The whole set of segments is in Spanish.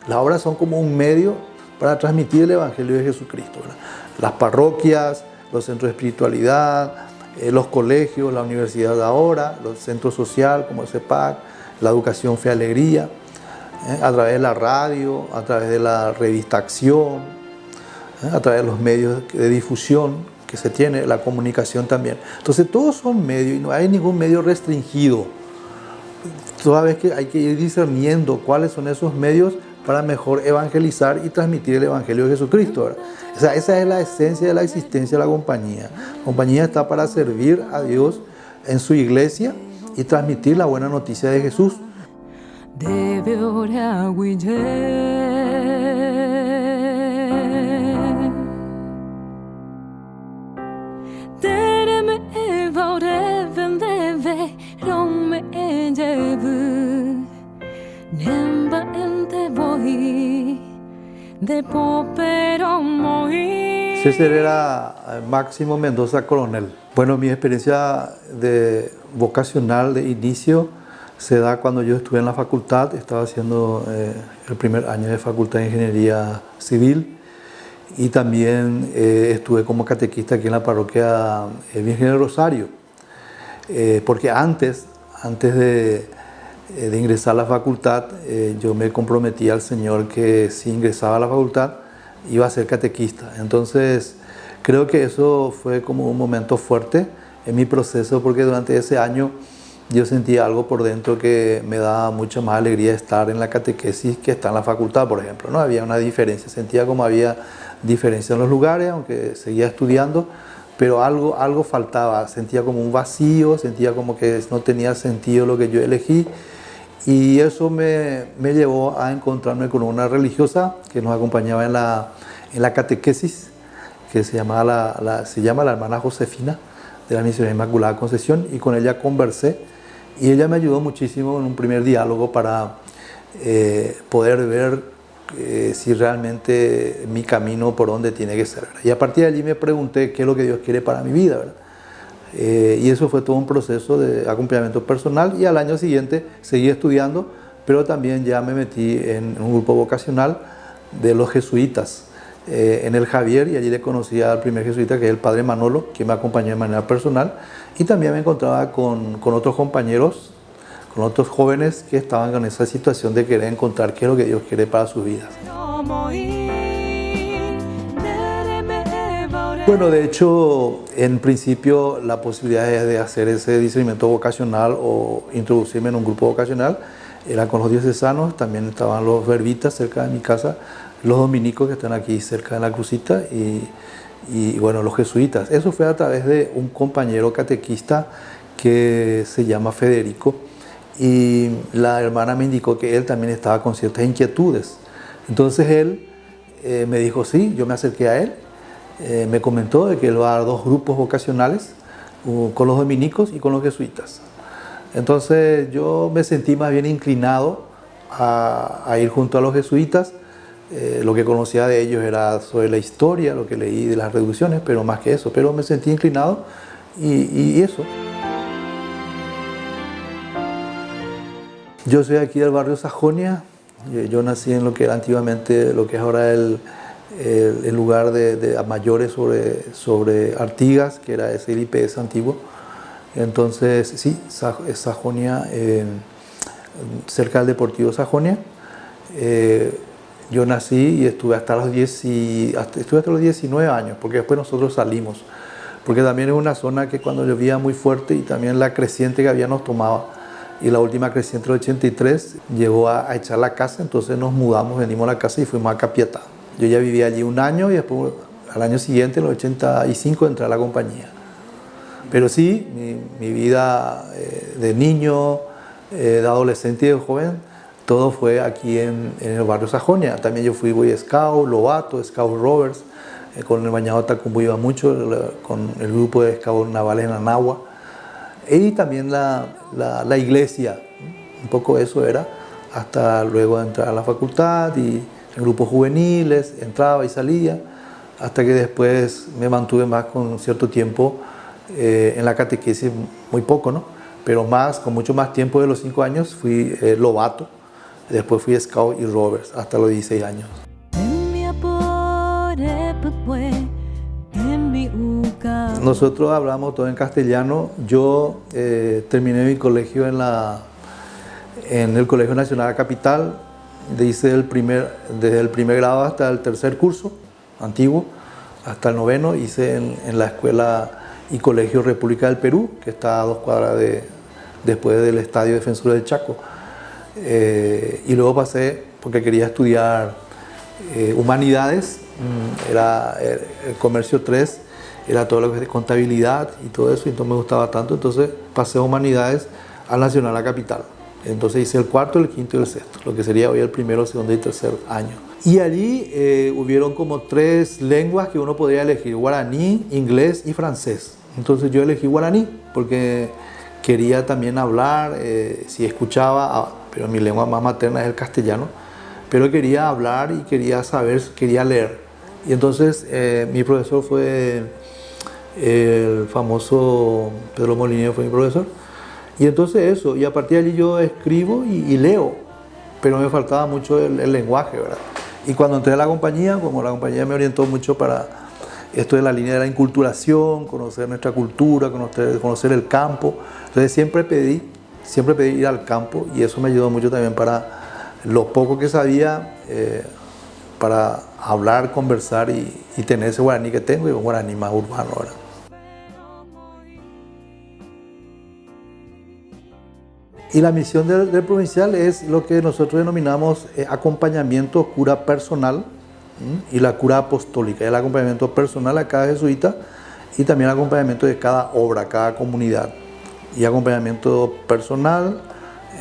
Las obras son como un medio para transmitir el Evangelio de Jesucristo, ¿verdad? Las parroquias, los centros de espiritualidad, los colegios, la universidad de ahora, los centros sociales como el CEPAC, la educación Fe Alegría, a través de la radio, a través de la revista Acción, a través de los medios de difusión que se tiene, la comunicación también. Entonces todos son medios y no hay ningún medio restringido. Toda vez que hay que ir discerniendo cuáles son esos medios para mejor evangelizar y transmitir el Evangelio de Jesucristo, ¿verdad? O sea, esa es la esencia de la existencia de la compañía. La compañía está para servir a Dios en su iglesia y transmitir la buena noticia de Jesús. César era Máximo Mendoza Coronel. Bueno, mi experiencia vocacional de inicio se da cuando yo estuve en la facultad. Estaba haciendo el primer año de Facultad de Ingeniería Civil y también estuve como catequista aquí en la parroquia Virgen del Rosario. Porque antes de ingresar a la facultad, yo me comprometí al Señor que si ingresaba a la facultad iba a ser catequista. Entonces creo que eso fue como un momento fuerte en mi proceso, porque durante ese año yo sentía algo por dentro que me daba mucha más alegría estar en la catequesis que estar en la facultad, por ejemplo. No había una diferencia, sentía como había diferencia en los lugares, aunque seguía estudiando, pero algo faltaba, sentía como un vacío, sentía como que no tenía sentido lo que yo elegí. Y eso me llevó a encontrarme con una religiosa que nos acompañaba en la catequesis, que se llama la hermana Josefina, de la Misión Inmaculada Concepción, y con ella conversé. Y ella me ayudó muchísimo en un primer diálogo para poder ver si realmente mi camino por dónde tiene que ser, ¿verdad? Y a partir de allí me pregunté qué es lo que Dios quiere para mi vida, ¿verdad? Y eso fue todo un proceso de acompañamiento personal, y al año siguiente seguí estudiando, pero también ya me metí en un grupo vocacional de los jesuitas en el Javier, y allí le conocí al primer jesuita, que es el padre Manolo, que me acompañó de manera personal, y también me encontraba con otros compañeros, con otros jóvenes que estaban con esa situación de querer encontrar qué es lo que Dios quiere para sus vidas. Bueno, de hecho, en principio la posibilidad de hacer ese discernimiento vocacional o introducirme en un grupo vocacional era con los diocesanos. También estaban los verbitas cerca de mi casa, los dominicos que están aquí cerca de la Crucita y bueno, los jesuitas. Eso fue a través de un compañero catequista que se llama Federico, y la hermana me indicó que él también estaba con ciertas inquietudes. Entonces él me dijo sí, yo me acerqué a él. Me comentó de que él va a dar 2 grupos vocacionales, con los dominicos y con los jesuitas. Entonces yo me sentí más bien inclinado a ir junto a los jesuitas. Lo que conocía de ellos era sobre la historia, lo que leí de las reducciones, pero más que eso. Pero me sentí inclinado y eso. Yo soy aquí del barrio Sajonia. Yo nací en lo que era antiguamente, lo que es ahora el lugar de mayores sobre Artigas, que era ese IPS antiguo. Entonces, sí, es Sajonia, cerca del Deportivo Sajonia. Yo nací y estuve hasta los 19 años, porque después nosotros salimos. Porque también es una zona que cuando llovía muy fuerte, y también la creciente que había nos tomaba. Y la última creciente del 83 llegó a echar la casa, entonces nos mudamos, venimos a la casa y fuimos a Capiatá. Yo ya vivía allí un año y después al año siguiente, en el 85, entré a la compañía. Pero sí, mi vida de niño, de adolescente y de joven, todo fue aquí en el barrio Sajonia. También yo fui Boy Scout, Lobato, Scout Rovers, con el Bañado Tacumbo iba mucho, con el grupo de Scouts Navales en Anagua. Y también la iglesia, un poco eso era, hasta luego entrar a la facultad y en grupos juveniles, entraba y salía, hasta que después me mantuve más con cierto tiempo en la catequesis, muy poco, ¿no? Pero más, con mucho más tiempo de los 5 años, fui lobato Después fui Scout y Rovers hasta los 16 años. Nosotros hablamos todo en castellano. Yo terminé mi colegio en el Colegio Nacional Capital. Hice desde el primer grado hasta el tercer curso, antiguo, hasta el noveno. Hice en la Escuela y Colegio República del Perú, que está a 2 cuadras después del Estadio Defensor del Chaco. Y luego pasé, porque quería estudiar humanidades, era el comercio 3, era todo lo que es de contabilidad y todo eso, y entonces me gustaba tanto, entonces pasé a humanidades al Nacional a Capital. Entonces hice el cuarto, el quinto y el sexto, lo que sería hoy el primero, segundo y tercer año. Y allí hubieron como 3 lenguas que uno podría elegir: guaraní, inglés y francés. Entonces yo elegí guaraní porque quería también hablar, si escuchaba, pero mi lengua más materna es el castellano, pero quería hablar y quería saber, quería leer. Y entonces mi profesor fue el famoso Pedro Molinero, fue mi profesor. Y entonces eso, y a partir de allí yo escribo y leo, pero me faltaba mucho el lenguaje, ¿verdad? Y cuando entré a la compañía, como la compañía me orientó mucho para esto de la línea de la inculturación, conocer nuestra cultura, conocer el campo, entonces siempre pedí ir al campo, y eso me ayudó mucho también para lo poco que sabía, para hablar, conversar y tener ese guaraní que tengo, y un guaraní más urbano, ¿verdad? Y la misión del provincial es lo que nosotros denominamos acompañamiento cura personal y la cura apostólica. El acompañamiento personal a cada jesuita y también el acompañamiento de cada obra, cada comunidad. Y acompañamiento personal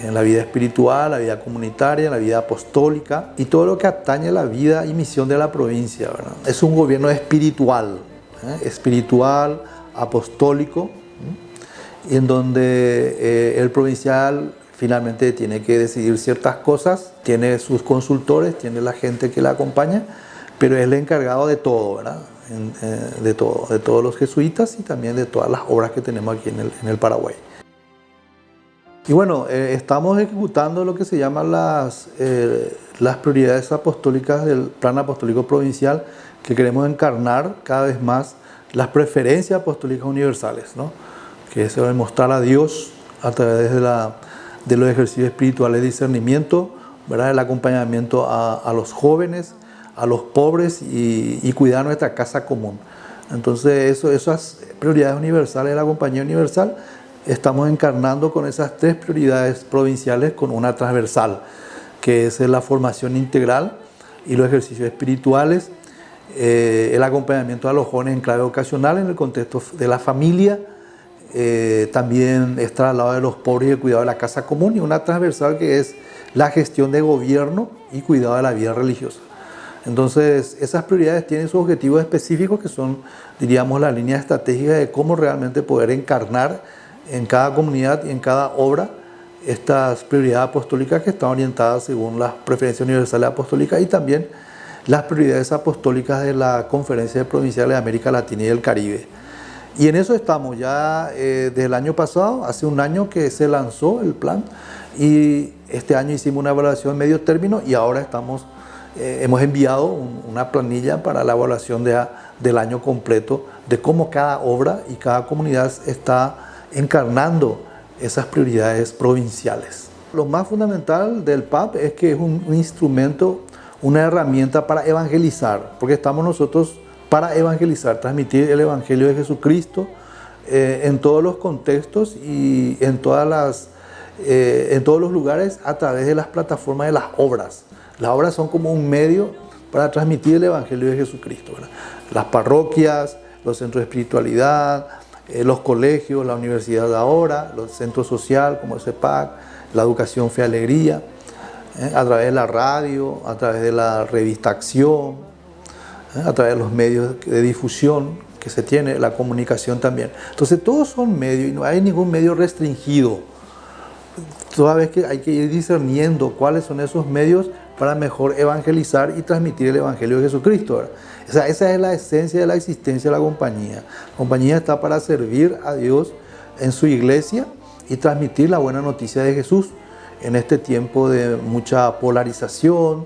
en la vida espiritual, la vida comunitaria, la vida apostólica y todo lo que atañe a la vida y misión de la provincia, ¿verdad? Es un gobierno espiritual, espiritual, apostólico, y en donde el provincial finalmente tiene que decidir ciertas cosas, tiene sus consultores, tiene la gente que la acompaña, pero es el encargado de todo, ¿verdad? De todos los jesuitas y también de todas las obras que tenemos aquí en el Paraguay. Y bueno, estamos ejecutando lo que se llaman las prioridades apostólicas del Plan Apostólico Provincial, que queremos encarnar cada vez más las preferencias apostólicas universales, ¿no? Que es demostrar a Dios a través de los ejercicios espirituales de discernimiento, ¿verdad? El acompañamiento a los jóvenes, a los pobres y cuidar nuestra casa común. Entonces esas prioridades universales de la Compañía Universal estamos encarnando con esas 3 prioridades provinciales con una transversal, que es la formación integral y los ejercicios espirituales, el acompañamiento a los jóvenes en clave vocacional en el contexto de la familia, también estar al lado de los pobres y el cuidado de la casa común, y una transversal que es la gestión de gobierno y cuidado de la vida religiosa. Entonces esas prioridades tienen sus objetivos específicos, que son, diríamos, la línea estratégica de cómo realmente poder encarnar en cada comunidad y en cada obra estas prioridades apostólicas que están orientadas según las preferencias universales apostólicas y también las prioridades apostólicas de la Conferencia Provincial de América Latina y el Caribe. Y en eso estamos ya desde el año pasado, hace un año que se lanzó el plan, y este año hicimos una evaluación medio término, y ahora hemos enviado una planilla para la evaluación del año completo, de cómo cada obra y cada comunidad está encarnando esas prioridades provinciales. Lo más fundamental del PAP es que es un instrumento, una herramienta para evangelizar, porque estamos nosotros para evangelizar, transmitir el Evangelio de Jesucristo en todos los contextos y en todos los lugares a través de las plataformas de las obras. Las obras son como un medio para transmitir el Evangelio de Jesucristo, ¿verdad? Las parroquias, los centros de espiritualidad, los colegios, la universidad de ahora, los centros sociales como el CEPAC, la educación Fe y Alegría, a través de la radio, a través de la revista Acción, a través de los medios de difusión que se tiene, la comunicación también. Entonces todos son medios y no hay ningún medio restringido. Toda vez que hay que ir discerniendo cuáles son esos medios para mejor evangelizar y transmitir el Evangelio de Jesucristo, ¿verdad? O sea, esa es la esencia de la existencia de la compañía. La compañía está para servir a Dios en su iglesia y transmitir la buena noticia de Jesús en este tiempo de mucha polarización,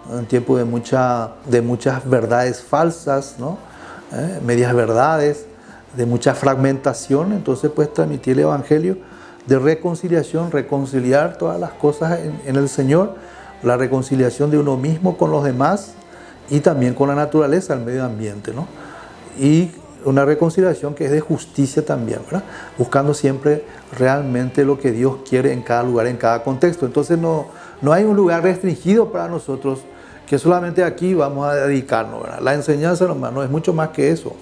un tiempo de muchas verdades falsas, ¿no? Medias verdades, de mucha fragmentación. Entonces, pues transmitir el Evangelio de reconciliación, reconciliar todas las cosas en el Señor, la reconciliación de uno mismo con los demás y también con la naturaleza, el medio ambiente, ¿no? Y una reconciliación que es de justicia también, ¿verdad? Buscando siempre realmente lo que Dios quiere en cada lugar, en cada contexto. Entonces no hay un lugar restringido para nosotros que solamente aquí vamos a dedicarnos, ¿verdad? La enseñanza, hermano, es mucho más que eso.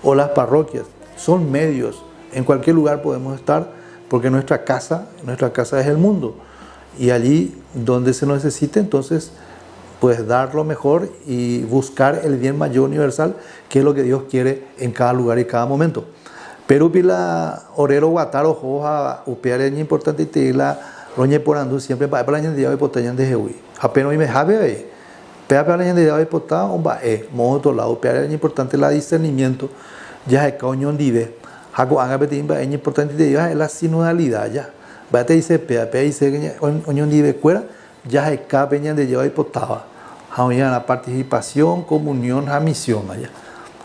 O las parroquias, son medios. En cualquier lugar podemos estar porque nuestra casa es el mundo. Y allí donde se nos necesite, entonces, pues dar lo mejor y buscar el bien mayor universal, que es lo que Dios quiere en cada lugar y cada momento. Pero pila orero guataro joja upear es importante y te la roñe por andu siempre para la gente de potañan de Jehui. Apenas me jabe ahí. Pea para la gente de potá o va modo otro lado upear es importante la discernimiento. Ya es cañón dive. Hago anga betimba es importante de Dios es la sinodalidad ya. Bate dice pea dice que oñón dive cuera. Ya es cada peña de llevar y potaba. Había la participación, comunión, la misión allá.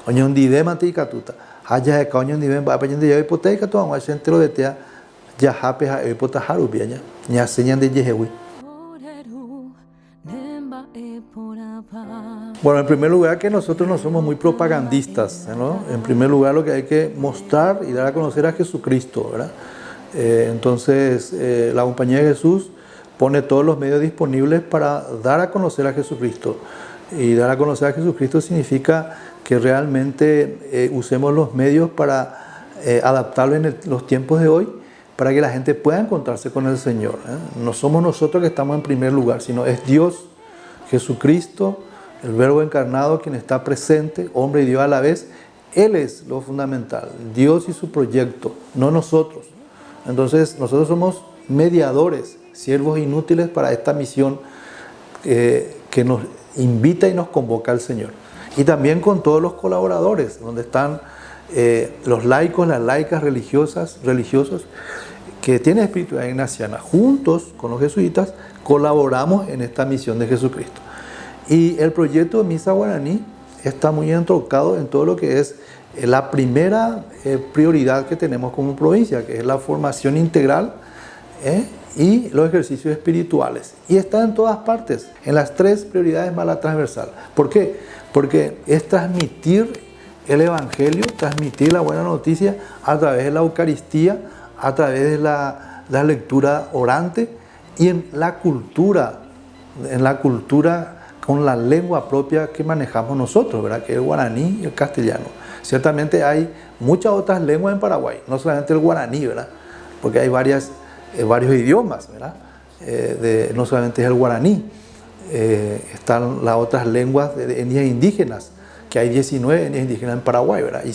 Oñón dive mantica tuta. Allá es cañón dive va peña de llevar y poteca tu agua centro de tea. Ya jape ha y potajaru bien ya señan de Jehui. Bueno, en primer lugar que nosotros no somos muy propagandistas, ¿no? En primer lugar lo que hay que mostrar y dar a conocer a Jesucristo, ¿verdad? Entonces la Compañía de Jesús pone todos los medios disponibles para dar a conocer a Jesucristo. Y dar a conocer a Jesucristo significa que realmente usemos los medios para adaptarlo en los tiempos de hoy, para que la gente pueda encontrarse con el Señor, ¿eh? No somos nosotros que estamos en primer lugar, sino es Dios, Jesucristo, el Verbo encarnado, quien está presente, hombre y Dios a la vez. Él es lo fundamental, Dios y su proyecto, no nosotros. Entonces nosotros somos mediadores, siervos inútiles para esta misión que nos invita y nos convoca el Señor. Y también con todos los colaboradores, donde están los laicos, las laicas religiosos que tienen espiritualidad ignaciana. Juntos con los jesuitas colaboramos en esta misión de Jesucristo. Y el proyecto de Misa Guaraní está muy entroncado en todo lo que es la primera prioridad que tenemos como provincia, que es la formación integral y los ejercicios espirituales. Y está en todas partes, en las tres prioridades más la transversal. ¿Por qué? Porque es transmitir el Evangelio, transmitir la buena noticia a través de la Eucaristía, a través de la lectura orante y en la cultura con la lengua propia que manejamos nosotros, ¿verdad? Que es el guaraní y el castellano. Ciertamente hay muchas otras lenguas en Paraguay, no solamente el guaraní, ¿verdad? Porque hay varios idiomas, ¿verdad? No solamente es el guaraní, están las otras lenguas de etnias indígenas, que hay 19 etnias indígenas en Paraguay, ¿verdad? Y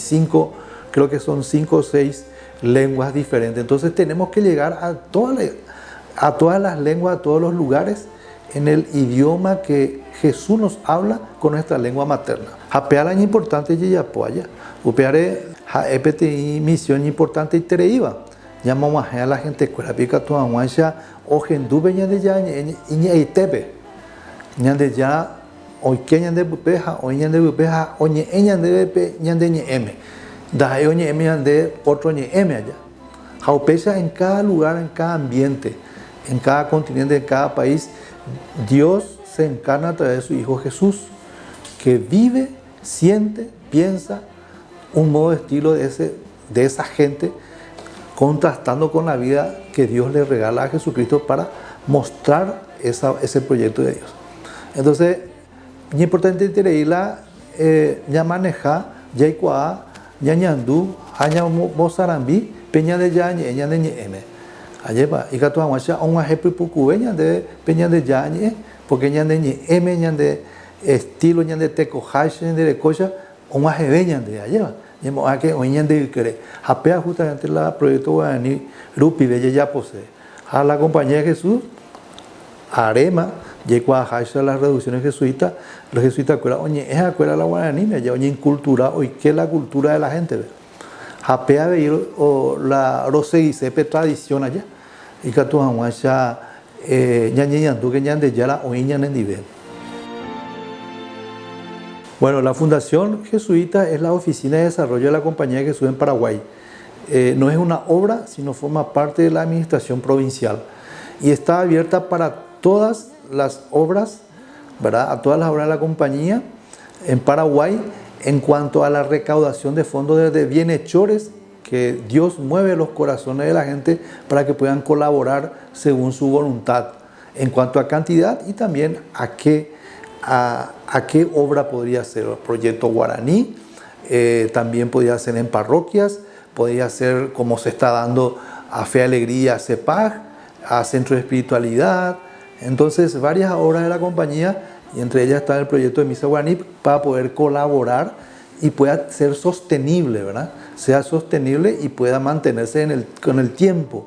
creo que son 5 o 6 lenguas diferentes. Entonces tenemos que llegar a todas las lenguas, a todos los lugares, en el idioma que Jesús nos habla con nuestra lengua materna. Hapear es importante y apoya. Upeare EPTI misión importante y tereiva. Llamamos a la gente que pica tu aguancha o gendube ñande ya iña itepe. Ñande ya hoy que ñande bupeja, hoy ñande bupeja, oñe ñande bepe ñande ñeme. Da oñe ñande otro ñeme allá. Jaupecha en cada lugar, en cada ambiente, en cada continente, en cada país. Dios se encarna a través de su Hijo Jesús, que vive, siente, piensa un modo de estilo de esa gente, contrastando con la vida que Dios le regala a Jesucristo para mostrar ese proyecto de Dios. Entonces, es importante tenerla, ya maneja, ya igual, ya ñandú, ya mozarambi, peña de ya, ña de ñeme. Allá y que tu aguacha un ejemplo pucubeña de peña de yañe porque ñan de m ñan de estilo ñan de tecojash ñan de cocha un ajebeña de allá ñemo a que oñan de querer apea justamente la proyecto guaraní rupi de ya posee a la Compañía de Jesús arema llegó a las reducciones jesuitas. Los jesuitas acuerdan oñe es acuerda la guaraní me ya oñe cultura hoy que la cultura de la gente apea de ir o la roseguisepe tradición allá y que tu aguacha ñañeñandú que ñande yara o ñanendive. Bueno, la Fundación Jesuita es la oficina de desarrollo de la Compañía de Jesús en Paraguay. No es una obra, sino forma parte de la administración provincial y está abierta para todas las obras, ¿verdad? A todas las obras de la compañía en Paraguay en cuanto a la recaudación de fondos de bienhechores que Dios mueve los corazones de la gente para que puedan colaborar según su voluntad en cuanto a cantidad y también a qué obra podría ser. El proyecto Guaraní, también podría ser en parroquias, podría ser como se está dando a Fe Alegría, a CEPAG, a Centro de Espiritualidad. Entonces varias obras de la compañía y entre ellas está el proyecto de Misa Guaraní para poder colaborar y pueda ser sostenible, ¿verdad? Sea sostenible y pueda mantenerse con el tiempo.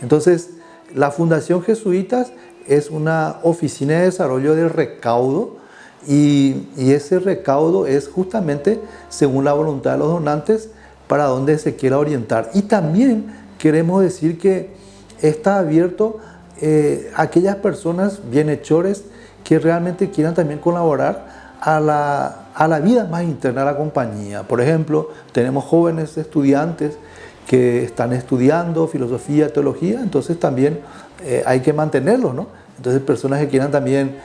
Entonces la Fundación Jesuitas es una oficina de desarrollo de recaudo y ese recaudo es justamente según la voluntad de los donantes para donde se quiera orientar. Y también queremos decir que está abierto a aquellas personas bienhechores que realmente quieran también colaborar a la vida más interna de la compañía. Por ejemplo, tenemos jóvenes estudiantes que están estudiando filosofía, teología, entonces también hay que mantenerlos, ¿no? Entonces personas que quieran también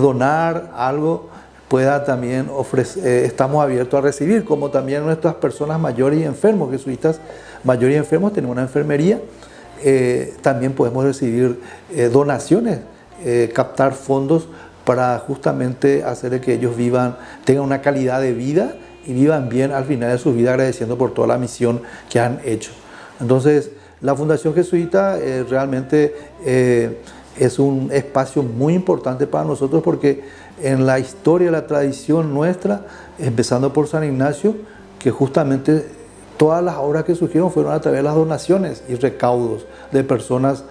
donar algo, pueda también ofrecer, estamos abiertos a recibir, como también nuestras personas mayores y enfermos, jesuitas mayores y enfermos, tenemos una enfermería, también podemos recibir donaciones, captar fondos para justamente hacer que ellos tengan una calidad de vida y vivan bien al final de su vida, agradeciendo por toda la misión que han hecho. Entonces, la Fundación Jesuita realmente es un espacio muy importante para nosotros porque en la historia, la tradición nuestra, empezando por San Ignacio, que justamente todas las obras que surgieron fueron a través de las donaciones y recaudos de personas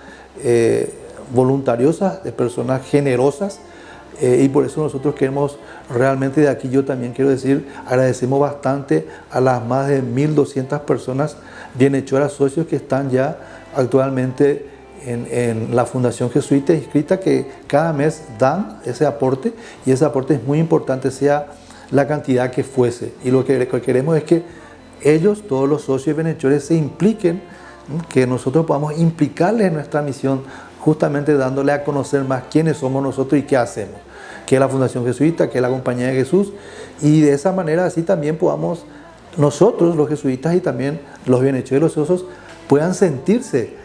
voluntariosas, de personas generosas, y por eso nosotros queremos realmente, de aquí yo también quiero decir, agradecemos bastante a las más de 1.200 personas bienhechoras socios que están ya actualmente en la Fundación Jesuita inscrita, que cada mes dan ese aporte y ese aporte es muy importante, sea la cantidad que fuese. Y lo que queremos es que ellos, todos los socios bienhechores, se impliquen, que nosotros podamos implicarles en nuestra misión, justamente dándole a conocer más quiénes somos nosotros y qué hacemos, qué es la Fundación Jesuita, qué es la Compañía de Jesús, y de esa manera así también podamos nosotros, los jesuitas y también los bienhechores y los socios, puedan sentirse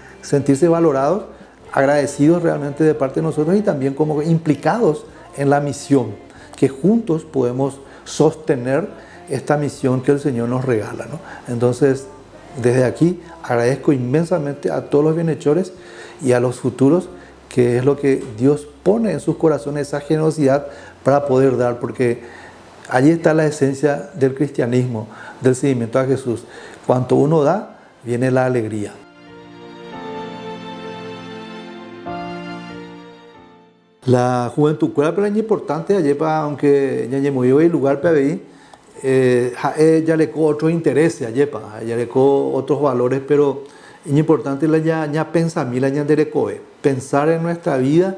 valorados, agradecidos realmente de parte de nosotros y también como implicados en la misión, que juntos podemos sostener esta misión que el Señor nos regala, ¿no? Entonces, desde aquí agradezco inmensamente a todos los bienhechores y a los futuros, que es lo que Dios pone en sus corazones, esa generosidad para poder dar, porque allí está la esencia del cristianismo, del seguimiento a Jesús. Cuanto uno da, viene la alegría. La juventud cuál es importante ayer, aunque ya muy el lugar para ver, ya le co otros intereses ayer, ya le co otros valores, pero es importante la ya pensar, la ya pensar en nuestra vida,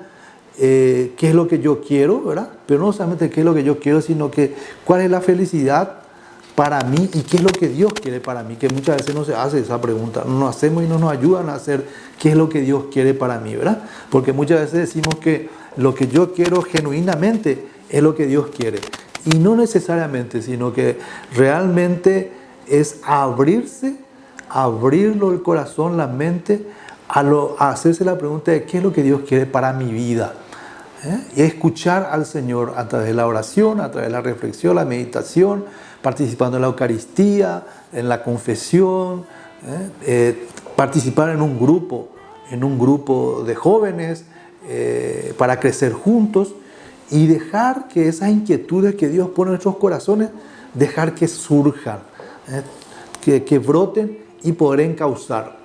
qué es lo que yo quiero, ¿verdad? Pero no solamente qué es lo que yo quiero, sino que cuál es la felicidad para mí y qué es lo que Dios quiere para mí, que muchas veces no se hace esa pregunta, no nos hacemos y no nos ayudan a hacer qué es lo que Dios quiere para mí, ¿verdad? Porque muchas veces decimos que lo que yo quiero genuinamente es lo que Dios quiere, y no necesariamente, sino que realmente es abrirlo el corazón, la mente, a hacerse la pregunta de qué es lo que Dios quiere para mi vida. Y escuchar al Señor a través de la oración, a través de la reflexión, la meditación, participando en la Eucaristía, en la confesión, participar en un grupo de jóvenes para crecer juntos y dejar que esas inquietudes que Dios pone en nuestros corazones, dejar que surjan, que broten y poder encauzar.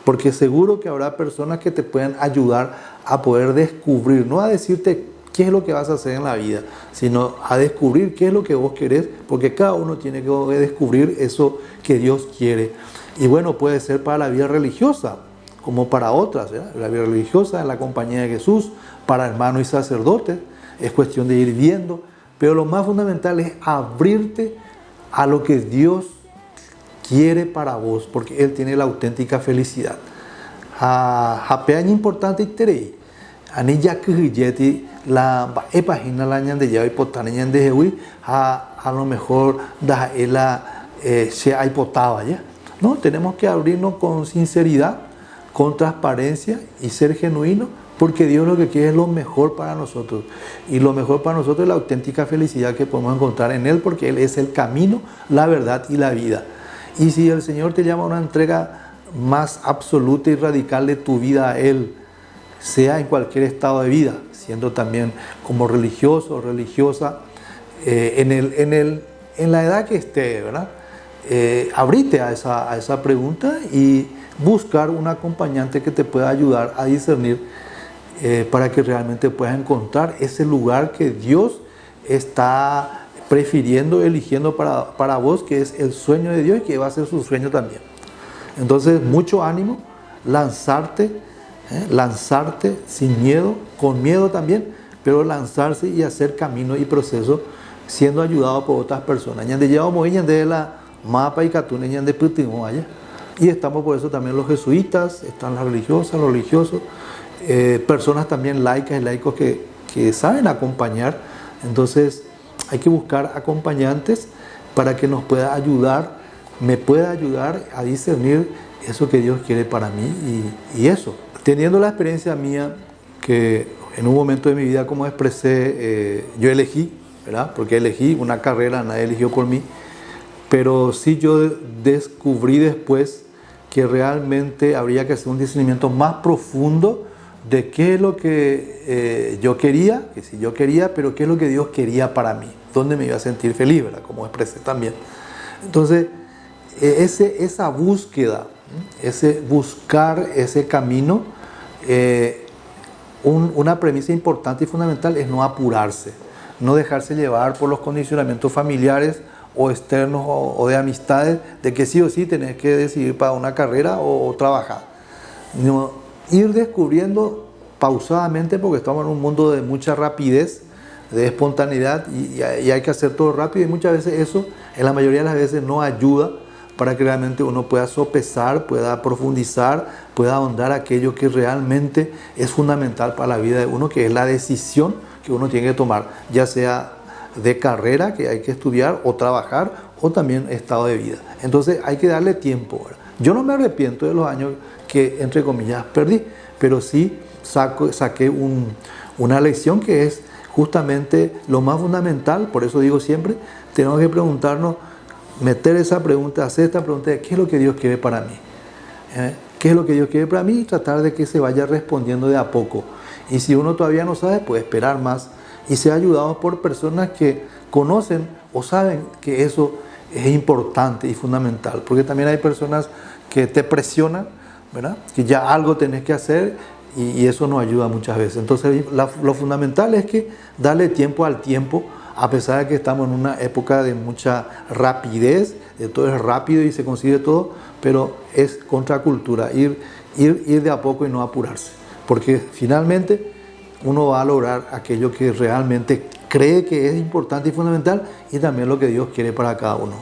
Porque seguro que habrá personas que te puedan ayudar a poder descubrir, no a decirte qué es lo que vas a hacer en la vida, sino a descubrir qué es lo que vos querés, porque cada uno tiene que descubrir eso que Dios quiere. Y bueno, puede ser para la vida religiosa, como para otras, ¿verdad? La vida religiosa en la compañía de Jesús, para hermanos y sacerdotes, es cuestión de ir viendo, pero lo más fundamental es abrirte a lo que Dios quiere para vos, porque Él tiene la auténtica felicidad. Hapeaña importante terei, anilla que la página la ñande ya y potana ñande hewi, a lo mejor da ela se hay potaba ya. No, tenemos que abrirnos con sinceridad, con transparencia y ser genuino, porque Dios lo que quiere es lo mejor para nosotros. Y lo mejor para nosotros es la auténtica felicidad que podemos encontrar en Él, porque Él es el camino, la verdad y la vida. Y si el Señor te llama a una entrega más absoluta y radical de tu vida a Él, sea en cualquier estado de vida, siendo también como religioso o religiosa, en la edad que esté, ¿verdad? Abrite a esa pregunta y buscar un acompañante que te pueda ayudar a discernir para que realmente puedas encontrar ese lugar que Dios está prefiriendo, eligiendo para vos, que es el sueño de Dios y que va a ser su sueño también. Entonces, mucho ánimo, lanzarte sin miedo, con miedo también, pero lanzarse y hacer camino y proceso siendo ayudado por otras personas. Y estamos por eso también los jesuitas, están las religiosas, los religiosos, personas también laicas y laicos que saben acompañar. Entonces hay que buscar acompañantes para que nos pueda ayudar, me pueda ayudar a discernir eso que Dios quiere para mí y eso. Teniendo la experiencia mía que en un momento de mi vida, como expresé, yo elegí, ¿verdad? Porque elegí una carrera, nadie eligió por mí, pero sí yo descubrí después que realmente habría que hacer un discernimiento más profundo de qué es lo que yo quería, que si yo quería, pero qué es lo que Dios quería para mí, dónde me iba a sentir feliz, ¿verdad? Como expresé también. Entonces, esa búsqueda, ese buscar ese camino, una premisa importante y fundamental es no apurarse, no dejarse llevar por los condicionamientos familiares o externos o de amistades, de que sí o sí tenés que decidir para una carrera o trabajar. No, ir descubriendo pausadamente, porque estamos en un mundo de mucha rapidez, de espontaneidad y hay que hacer todo rápido, y muchas veces eso, en la mayoría de las veces, no ayuda para que realmente uno pueda sopesar, pueda profundizar, pueda ahondar aquello que realmente es fundamental para la vida de uno, que es la decisión que uno tiene que tomar, ya sea de carrera que hay que estudiar o trabajar, o también estado de vida. Entonces hay que darle tiempo, ¿verdad? Yo no me arrepiento de los años que, entre comillas, perdí, pero sí saqué una lección que es justamente lo más fundamental. Por eso digo siempre, tenemos que preguntarnos, meter esa pregunta, hacer esta pregunta de qué es lo que Dios quiere para mí, qué es lo que Dios quiere para mí, y tratar de que se vaya respondiendo de a poco. Y si uno todavía no sabe, puede esperar más y ser ayudado por personas que conocen o saben que eso es importante y fundamental, porque también hay personas que te presionan, ¿verdad? Que ya algo tenés que hacer, y eso no ayuda muchas veces. Entonces lo fundamental es que darle tiempo al tiempo, a pesar de que estamos en una época de mucha rapidez, de todo es rápido y se consigue todo, pero es contracultura, ir de a poco y no apurarse, porque finalmente uno va a lograr aquello que realmente cree que es importante y fundamental, y también lo que Dios quiere para cada uno.